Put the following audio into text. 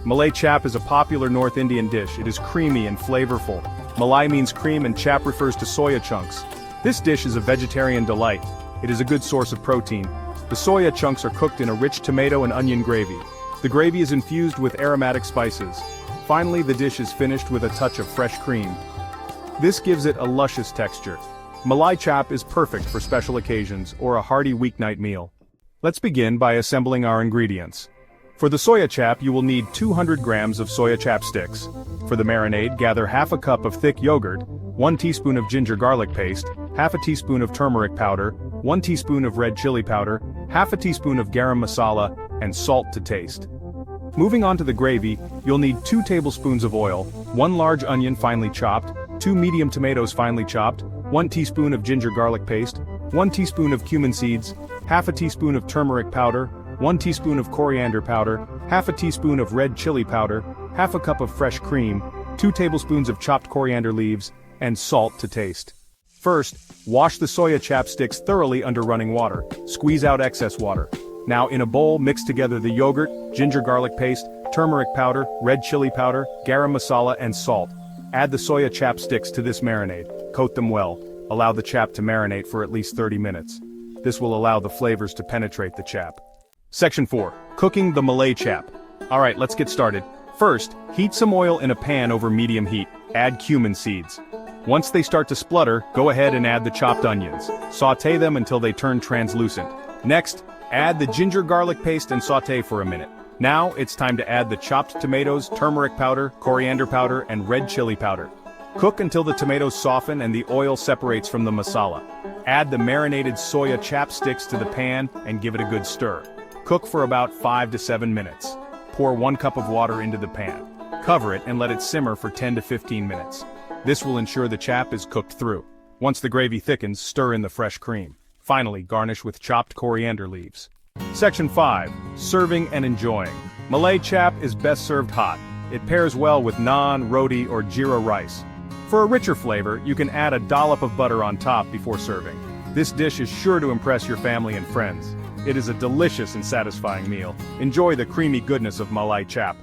Malai Chaap is a popular North Indian dish. It is creamy and flavorful. Malai means cream and Chaap refers to soya chunks. This dish is a vegetarian delight. It is a good source of protein. The soya chunks are cooked in a rich tomato and onion gravy. The gravy is infused with aromatic spices. Finally, the dish is finished with a touch of fresh cream. This gives it a luscious texture. Malai Chaap is perfect for special occasions or a hearty weeknight meal. Let's begin by assembling our ingredients. For the soya chap you will need 200 grams of soya chap sticks. For the marinade, gather half a cup of thick yogurt, 1 teaspoon of ginger garlic paste, half a teaspoon of turmeric powder, 1 teaspoon of red chili powder, half a teaspoon of garam masala, and salt to taste. Moving on to the gravy, you'll need 2 tablespoons of oil, 1 large onion finely chopped, 2 medium tomatoes finely chopped, 1 teaspoon of ginger garlic paste, 1 teaspoon of cumin seeds, half a teaspoon of turmeric powder, 1 teaspoon of coriander powder, half a teaspoon of red chili powder, half a cup of fresh cream, 2 tablespoons of chopped coriander leaves, and salt to taste. First, wash the soya chapsticks thoroughly under running water. Squeeze out excess water. Now in a bowl, mix together the yogurt, ginger garlic paste, turmeric powder, red chili powder, garam masala, and salt. Add the soya chapsticks to this marinade. Coat them well. Allow the chap to marinate for at least 30 minutes. This will allow the flavors to penetrate the chap. Section 4. Cooking the Malai Chaap. Alright, let's get started. First, heat some oil in a pan over medium heat. Add cumin seeds. Once they start to splutter, go ahead and add the chopped onions. Sauté them until they turn translucent. Next, add the ginger garlic paste and sauté for a minute. Now, it's time to add the chopped tomatoes, turmeric powder, coriander powder, and red chili powder. Cook until the tomatoes soften and the oil separates from the masala. Add the marinated soya chapsticks to the pan and give it a good stir. Cook for about 5 to 7 minutes. Pour 1 cup of water into the pan. Cover it and let it simmer for 10 to 15 minutes. This will ensure the chap is cooked through. Once the gravy thickens, stir in the fresh cream. Finally, garnish with chopped coriander leaves. Section 5. Serving and enjoying. Malai Chaap is best served hot. It pairs well with naan, roti, or jeera rice. For a richer flavor, you can add a dollop of butter on top before serving. This dish is sure to impress your family and friends. It is a delicious and satisfying meal. Enjoy the creamy goodness of Malai Chaap.